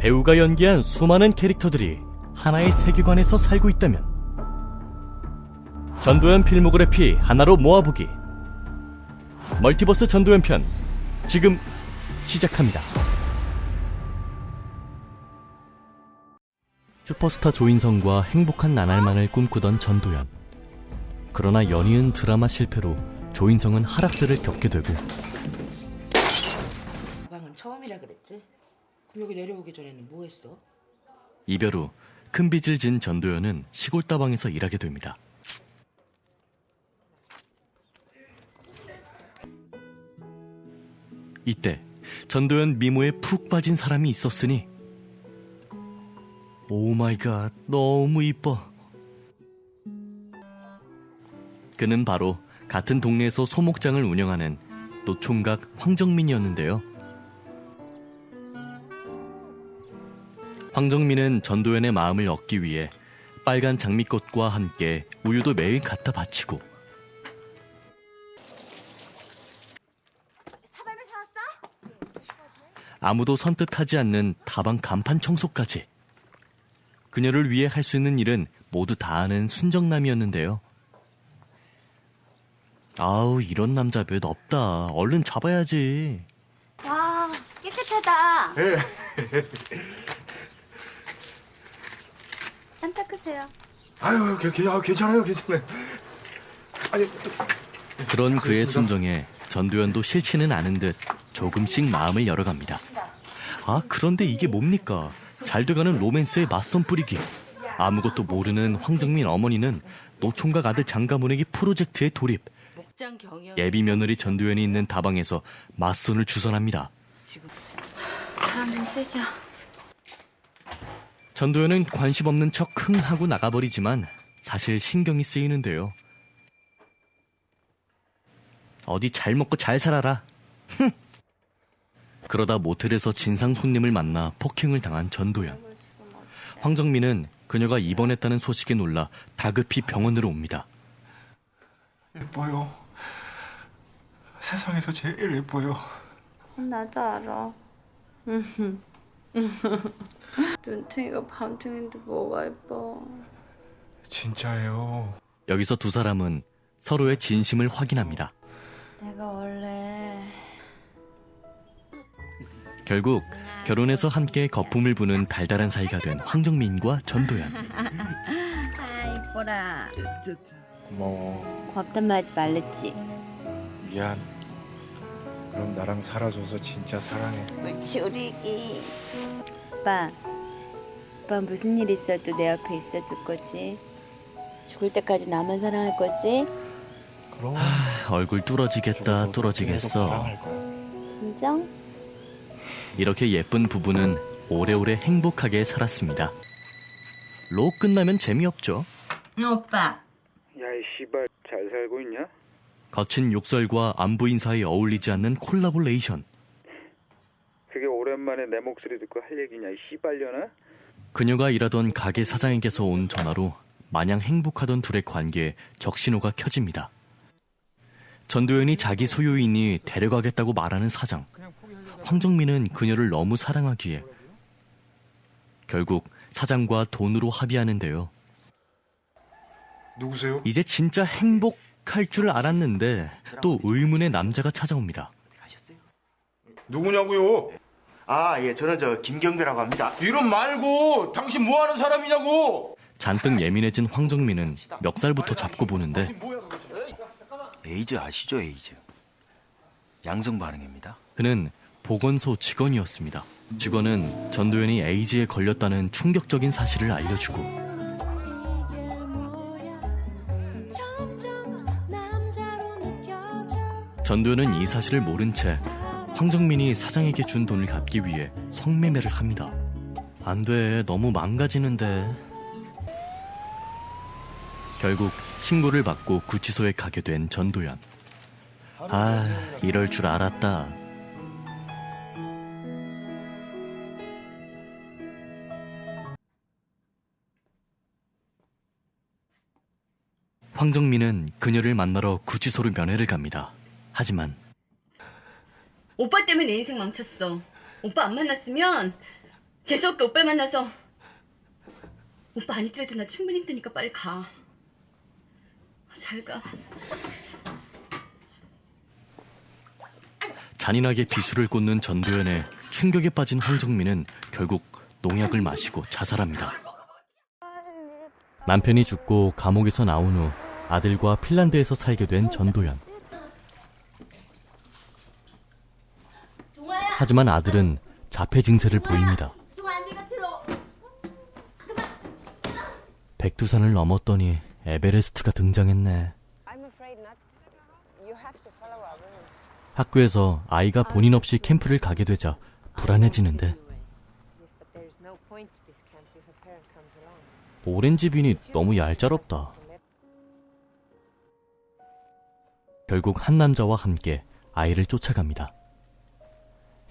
배우가 연기한 수많은 캐릭터들이 하나의 세계관에서 살고 있다면 전도연 필모그래피 하나로 모아보기 멀티버스 전도연 편 지금 시작합니다. 슈퍼스타 조인성과 행복한 나날만을 꿈꾸던 전도연. 그러나 연이은 드라마 실패로 조인성은 하락세를 겪게 되고 방은 처음이라 그랬지? 그럼 여기 내려오기 전에는 뭐 했어? 이별 후 큰 빚을 진 전도연은 시골 다방에서 일하게 됩니다. 이때 전도연 미모에 푹 빠진 사람이 있었으니 오 마이 갓, 너무 이뻐. 그는 바로 같은 동네에서 소목장을 운영하는 노총각 황정민이었는데요. 황정민은 전도연의 마음을 얻기 위해 빨간 장미꽃과 함께 우유도 매일 갖다 바치고 사발면 사왔어? 아무도 선뜻하지 않는 다방 간판 청소까지 그녀를 위해 할 수 있는 일은 모두 다 하는 순정남이었는데요. 아우, 이런 남자 몇 없다. 얼른 잡아야지. 와, 깨끗하다. 안 닦으세요. 아유, 괜찮아요. 아니, 그런 그의 순정에 전도연도 싫지는 않은 듯 조금씩 마음을 열어갑니다. 아, 그런데 이게 뭡니까? 잘 돼가는 로맨스에 맞선 뿌리기. 아무것도 모르는 황정민 어머니는 노총각 아들 장가보내기 프로젝트에 돌입. 예비 며느리 전도연이 있는 다방에서 맞선을 주선합니다. 바람 좀 쐬자. 전도연은 관심 없는 척 흥 하고 나가버리지만 사실 신경이 쓰이는데요. 어디 잘 먹고 잘 살아라. 흥. 그러다 모텔에서 진상 손님을 만나 폭행을 당한 전도연. 황정민은 그녀가 입원했다는 소식에 놀라 다급히 병원으로 옵니다. 예뻐요. 세상에서 제일 예뻐요. 나도 알아. 눈탱이가 밤탱인데 뭐가 예뻐. 진짜예요. 여기서 두 사람은 서로의 진심을 확인합니다. 내가 원래 결국 결혼해서 함께 거품을 부는 달달한 사이가 된 황정민과 전도연. 아 이뻐라. 고마워. 고맙단 말 하지 말랬지. 미안. 그럼 나랑 살아줘서 진짜 사랑해. 옳지 우리 애기. 오빠 무슨 일 있어도 내 옆에 있어줄 거지? 죽을 때까지 나만 사랑할 거지? 그럼. 얼굴 뚫어지겠다 뚫어지겠어. 사랑할 거야. 진정? 이렇게 예쁜 부부는 오래오래 행복하게 살았습니다. 로 끝나면 재미없죠. 오빠. 야, 이 씨발 잘 살고 있냐? 거친 욕설과 안부 인사에 어울리지 않는 콜라보레이션. 그게 오랜만에 내 목소리 듣고 할 얘기냐, 이 씨발려나? 그녀가 일하던 가게 사장에게서 온 전화로 마냥 행복하던 둘의 관계에 적신호가 켜집니다. 전도연이 자기 소유인이 데려가겠다고 말하는 사장. 황정민은 그녀를 너무 사랑하기에 결국 사장과 돈으로 합의하는데요. 누구세요? 이제 진짜 행복할 줄 알았는데 또 의문의 남자가 찾아옵니다. 누구냐고요? 아, 예, 저는 김경배라고 합니다. 이름 말고 당신 뭐 하는 사람이냐고. 잔뜩 예민해진 황정민은 멱살부터 잡고 보는데 에이즈 아시죠, 에이즈? 양성 반응입니다. 그는 보건소 직원이었습니다. 직원은 전도연이 에이즈에 걸렸다는 충격적인 사실을 알려주고 전도연은 이 사실을 모른 채 황정민이 사장에게 준 돈을 갚기 위해 성매매를 합니다. 안 돼, 너무 망가지는데. 결국 신고를 받고 구치소에 가게 된 전도연. 아, 이럴 줄 알았다. 황정민은 그녀를 만나러 구치소로 면회를 갑니다. 하지만 오빠 때문에 내 인생 망쳤어. 오빠 안 만났으면 재수없게 오빠 만나서 오빠 안 있더라도 나 충분히 힘드니까 빨리 가. 잘 가. 잔인하게 비수를 꽂는 전도연에 충격에 빠진 황정민은 결국 농약을 마시고 자살합니다. 남편이 죽고 감옥에서 나온 후 아들과 핀란드에서 살게 된 전도연. 하지만 아들은 자폐 증세를 보입니다. 백두산을 넘었더니 에베레스트가 등장했네. 학교에서 아이가 본인 없이 캠프를 가게 되자 불안해지는데 오렌지 빈이 너무 얄짤없다. 결국 한 남자와 함께 아이를 쫓아갑니다.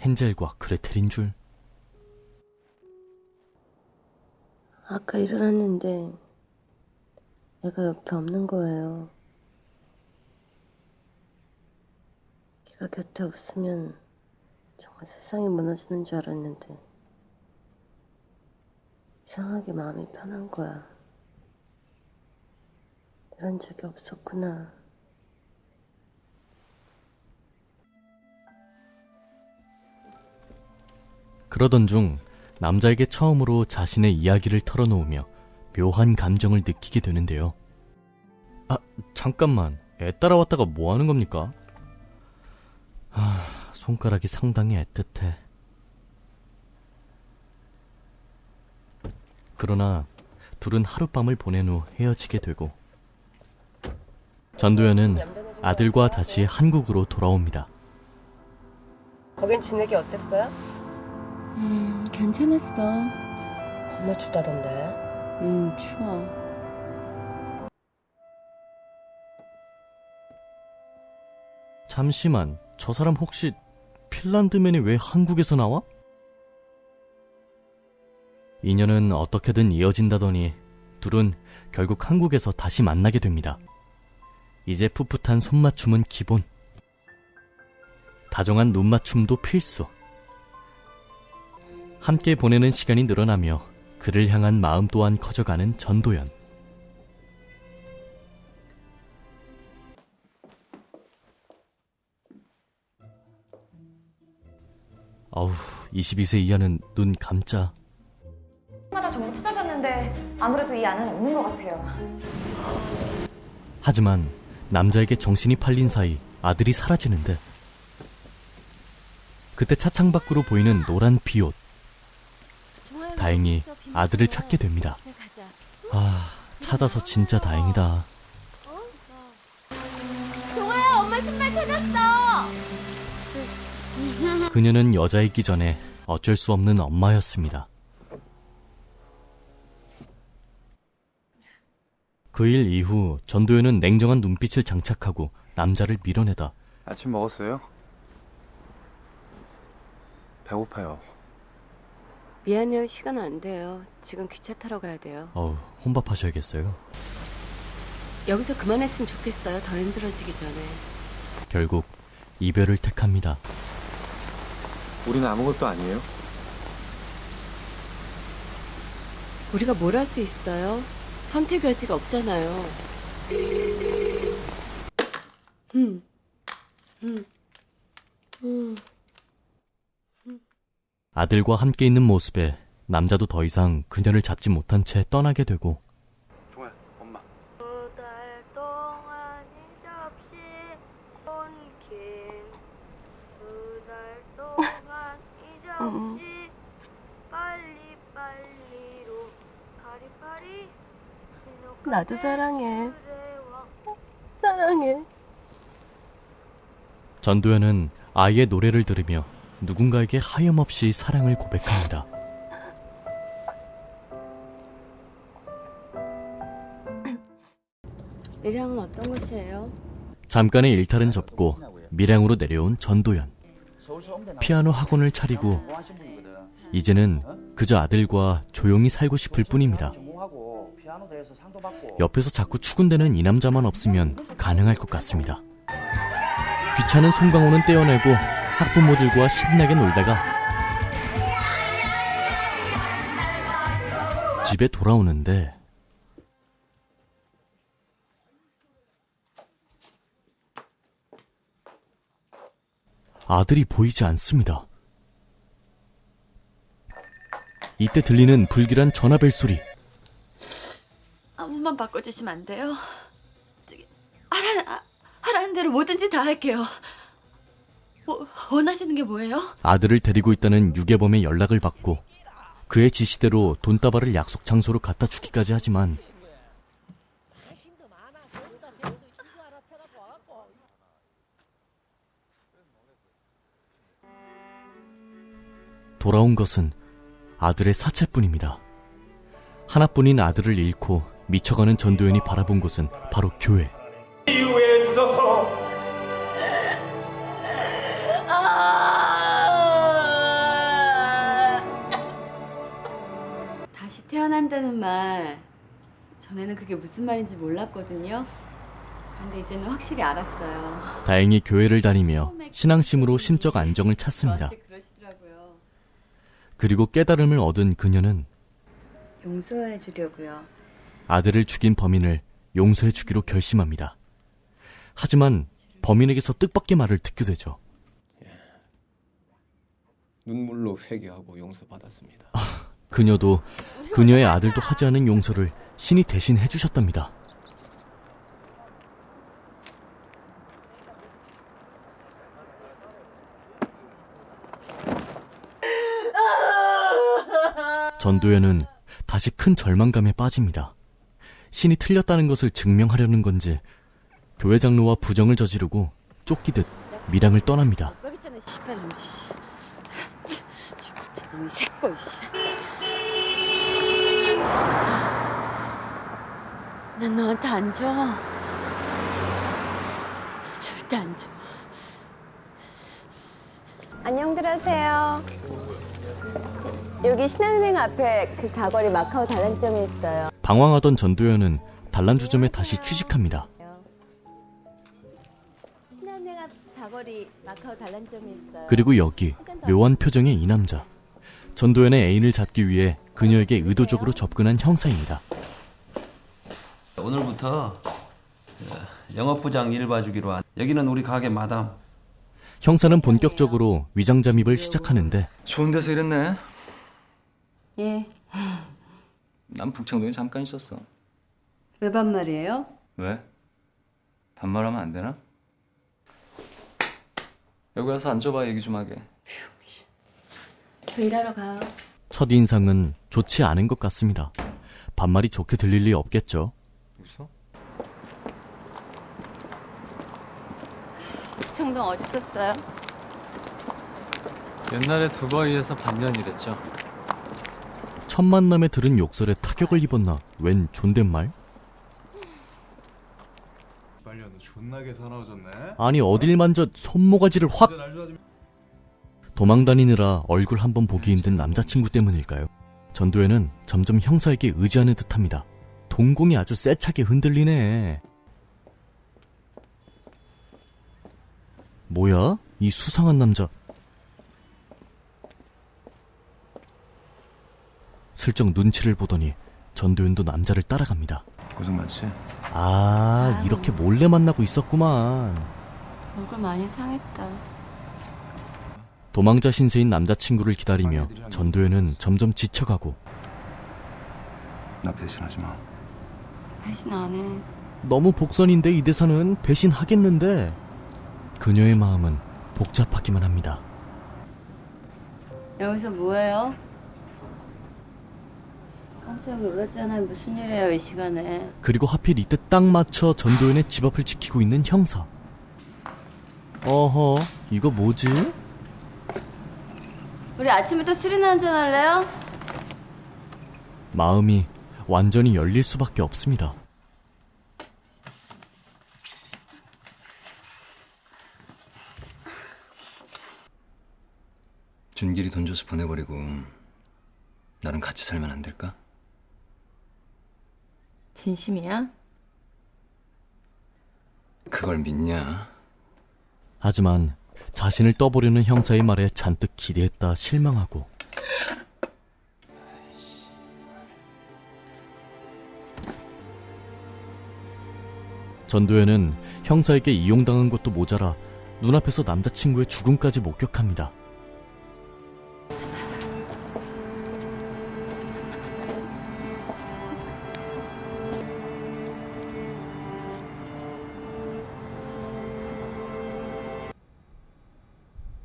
헨젤과 그레텔인 줄. 아까 일어났는데 애가 옆에 없는 거예요. 걔가 곁에 없으면 정말 세상이 무너지는 줄 알았는데 이상하게 마음이 편한 거야. 이런 적이 없었구나. 그러던 중 남자에게 처음으로 자신의 이야기를 털어놓으며 묘한 감정을 느끼게 되는데요. 아, 잠깐만. 애 따라왔다가 뭐 하는 겁니까? 손가락이 상당히 애틋해. 그러나 둘은 하룻밤을 보낸 후 헤어지게 되고 전도연은 아들과 다시 한국으로 돌아옵니다. 거긴 지내기 어땠어요? 괜찮았어. 겁나 춥다던데. 추워. 잠시만, 저 사람 혹시 핀란드맨이 왜 한국에서 나와? 인연은 어떻게든 이어진다더니 둘은 결국 한국에서 다시 만나게 됩니다. 이제 풋풋한 손맞춤은 기본. 다정한 눈맞춤도 필수. 함께 보내는 시간이 늘어나며 그를 향한 마음 또한 커져가는 전도연. 어우, 22세 이하는 눈 감자. 마다 정보 찾아봤는데 아무래도 이 안에는 없는 것 같아요. 하지만 남자에게 정신이 팔린 사이 아들이 사라지는데 그때 차창 밖으로 보이는 노란 비옷. 다행히 아들을 찾게 됩니다. 아, 찾아서 진짜 다행이다. 종아야, 엄마 신발 찾았어. 그녀는 여자이기 전에 어쩔 수 없는 엄마였습니다. 그 일 이후 전도연은 냉정한 눈빛을 장착하고 남자를 밀어내다 아침 먹었어요? 배고파요. 미안해요. 시간 안 돼요. 지금 기차 타러 가야 돼요. 혼밥하셔야겠어요. 여기서 그만했으면 좋겠어요. 더 힘들어지기 전에. 결국 이별을 택합니다. 우리는 아무것도 아니에요? 우리가 뭘 할 수 있어요? 선택의 여지가 없잖아요. 아들과 함께 있는 모습에 남자도 더 이상 그녀를 잡지 못한 채 떠나게 되고 종아야, 엄마. 나도 사랑해. 사랑해. 전도연은 아이의 노래를 들으며 누군가에게 하염없이 사랑을 고백합니다. 밀양은 어떤 곳이에요? 잠깐의 일탈은 접고 밀양으로 내려온 전도연. 피아노 학원을 차리고 이제는 그저 아들과 조용히 살고 싶을 뿐입니다. 옆에서 자꾸 추근대는 이 남자만 없으면 가능할 것 같습니다. 귀찮은 송강호는 떼어내고 학부모들과 신나게 놀다가 집에 돌아오는데 아들이 보이지 않습니다. 이때 들리는 불길한 전화벨 소리. 한 번만 바꿔주시면 안 돼요? 저기 하라는 대로 뭐든지 다 할게요. 뭐 원하시는 게 뭐예요? 아들을 데리고 있다는 유괴범의 연락을 받고 그의 지시대로 돈다발을 약속 장소로 갖다 주기까지 하지만 돌아온 것은 아들의 사체뿐입니다. 하나뿐인 아들을 잃고 미쳐가는 전도연이 바라본 곳은 바로 교회. 다시 태어난다는 말, 전에는 그게 무슨 말인지 몰랐거든요. 그런데 이제는 확실히 알았어요. 다행히 교회를 다니며 신앙심으로 심적 안정을 찾습니다. 저한테 그러시더라고요. 그리고 깨달음을 얻은 그녀는 용서해 주려고요. 아들을 죽인 범인을 용서해 주기로 결심합니다. 하지만 범인에게서 뜻밖의 말을 듣게 되죠. 눈물로 회개하고 용서받았습니다. 그녀도 그녀의 아들도 하지 않은 용서를 신이 대신 해주셨답니다. 전도연은 다시 큰 절망감에 빠집니다. 신이 틀렸다는 것을 증명하려는 건지 교회 장로와 부정을 저지르고 쫓기듯 밀양을 떠납니다. 꽉있잖아, 씨발놈 씨. 죽었다, 놈이 새꼬 씨. 난 너한테 안 줘. 절대 안 줘. 안녕들 하세요. 여기 신한은행 앞에 그 사거리 마카오 단란점이 있어요. 방황하던 전도연은 단란주점에 다시 취직합니다. 신한은행 앞 사거리 마카오 단란점이 있어요. 그리고 여기 묘한 표정의 이 남자. 전도연의 애인을 잡기 위해 그녀에게 의도적으로 접근한 형사입니다. 오늘부터 영업부장 일 봐주기로 한. 여기는 우리 가게 마담. 형사는 본격적으로 위장 잠입을 시작하는데 좋은 데서 일했네. 예. 난 북창동에 잠깐 있었어. 왜 반말이에요? 왜? 반말하면 안 되나? 여기 와서 앉아봐, 얘기 좀 하게. 저 일하러 가요. 첫인상은 좋지 않은 것 같습니다. 반말이 좋게 들릴 리 없겠죠. 웃어? 청동 어디 있었어요? 옛날에 두바이에서 반년 일했죠. 첫 만남에 들은 욕설에 타격을 입었나? 웬 존댓말? 빨리 너 존나게 사나워졌네. 아니 어딜 만져 손모가지를 확! 도망다니느라 얼굴 한번 보기 힘든 남자친구 때문일까요? 전도연은 점점 형사에게 의지하는 듯합니다. 동공이 아주 세차게 흔들리네. 뭐야? 이 수상한 남자. 슬쩍 눈치를 보더니 전도연도 남자를 따라갑니다. 고생 많지? 아, 이렇게 몰래 만나고 있었구만. 얼굴 많이 상했다. 도망자 신세인 남자친구를 기다리며 전도연은 점점 지쳐가고 나 배신하지 마. 배신 안 해. 너무 복선인데 이 대사는 배신하겠는데 그녀의 마음은 복잡하기만 합니다. 여기서 뭐해요? 깜짝 놀랐잖아요. 무슨 일이에요, 이 시간에. 그리고 하필 이때 딱 맞춰 전도연의 집 앞을 지키고 있는 형사. 어허, 이거 뭐지? 우리 아침부터 술이나 한잔 할래요? 마음이 완전히 열릴 수밖에 없습니다. 준길이 돈 줘서 보내버리고 나랑 같이 살면 안 될까? 진심이야? 그걸 믿냐? 하지만 자신을 떠보려는 형사의 말에 잔뜩 기대했다 실망하고 전도연은 형사에게 이용당한 것도 모자라 눈앞에서 남자친구의 죽음까지 목격합니다.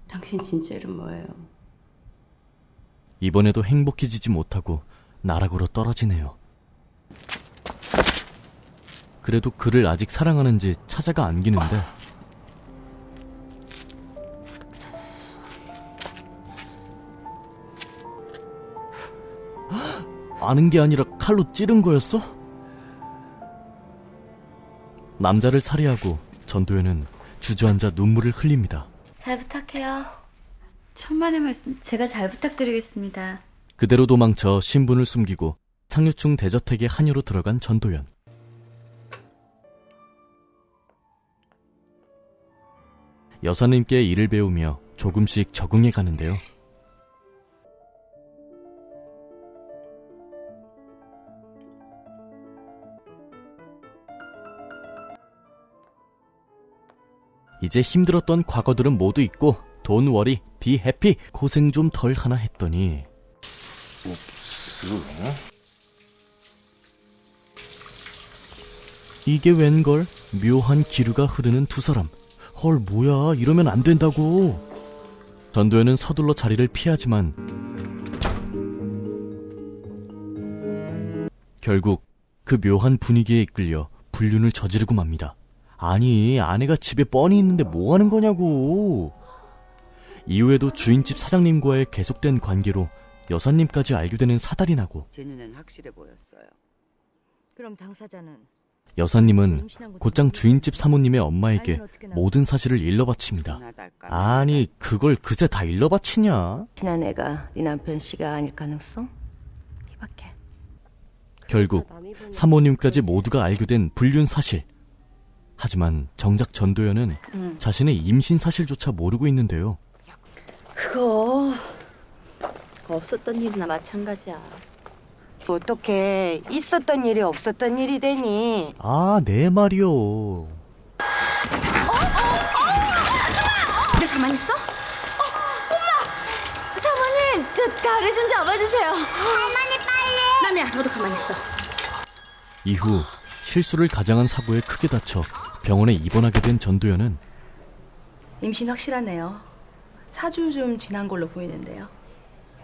당신 진짜 이름 뭐예요? 이번에도 행복해지지 못하고 나락으로 떨어지네요. 그래도 그를 아직 사랑하는지 찾아가 안기는데 아는 게 아니라 칼로 찌른 거였어? 남자를 살해하고 전도연은 주저앉아 눈물을 흘립니다. 잘 부탁해요. 천만의 말씀 제가 잘 부탁드리겠습니다. 그대로 도망쳐 신분을 숨기고 상류층 대저택의 한여로 들어간 전도연. 여사님께 일을 배우며 조금씩 적응해 가는데요. 이제 힘들었던 과거들은 모두 잊고 돈 워리 비 해피 고생 좀 덜 하나 했더니 이게 웬걸? 묘한 기류가 흐르는 두 사람. 헐 뭐야 이러면 안 된다고. 전도연은 서둘러 자리를 피하지만 결국 그 묘한 분위기에 이끌려 불륜을 저지르고 맙니다. 아니 아내가 집에 뻔히 있는데 뭐 하는 거냐고. 이후에도 주인집 사장님과의 계속된 관계로 여사님까지 알게 되는 사달이 나고 제 눈엔 확실해 보였어요. 그럼 당사자는 여사님은 곧장 주인집 사모님의 엄마에게 모든 사실을 일러바칩니다. 아니 그걸 그새 다 일러바치냐? 친한 애가 네 남편 씨가 아닐 가능성? 이밖에. 결국 사모님까지 모두가 알게 된 불륜 사실. 하지만 정작 전도연은 자신의 임신 사실조차 모르고 있는데요. 그거 없었던 일이나 마찬가지야. 어떻게 있었던 일이 없었던 일이 되니? 아, 내 말이요. 내 가만히 있어? 엄마! 사모님! 저 다리 좀 잡아주세요. 할머니 빨리! 나미야 너도 가만히 있어. 이후 실수를 가장한 사고에 크게 다쳐 병원에 입원하게 된 전도연은 임신 확실하네요. 4주 좀 지난 걸로 보이는데요.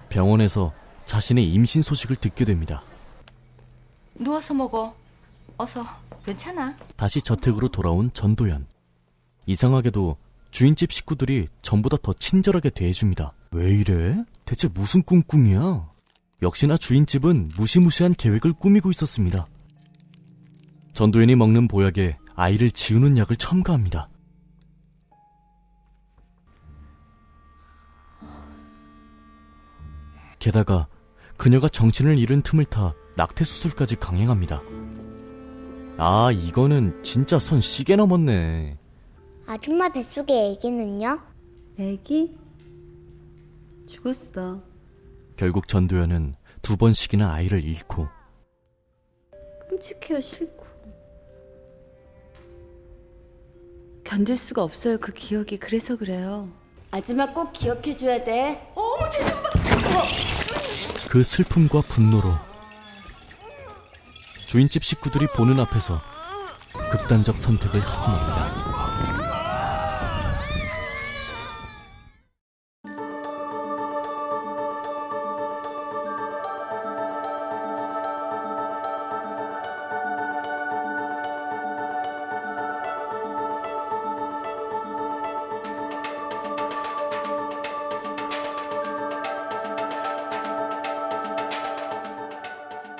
병원에서 자신의 임신 소식을 듣게 됩니다. 누워서 먹어. 어서. 괜찮아. 다시 저택으로 돌아온 전도연. 이상하게도 주인집 식구들이 전보다 더 친절하게 대해줍니다. 왜 이래? 대체 무슨 꿍꿍이야? 역시나 주인집은 무시무시한 계획을 꾸미고 있었습니다. 전도연이 먹는 보약에 아이를 지우는 약을 첨가합니다. 게다가 그녀가 정신을 잃은 틈을 타 낙태 수술까지 강행합니다. 아, 이거는 진짜 선 시계 넘었네. 아줌마 뱃속의 애기는요? 애기? 죽었어. 결국 전도연은 2번씩이나 아이를 잃고 끔찍해요. 싫고. 견딜 수가 없어요. 그 기억이. 그래서 그래요. 아줌마 꼭 기억해줘야 돼. 그 슬픔과 분노로 주인집 식구들이 보는 앞에서 극단적 선택을 하고 맙니다.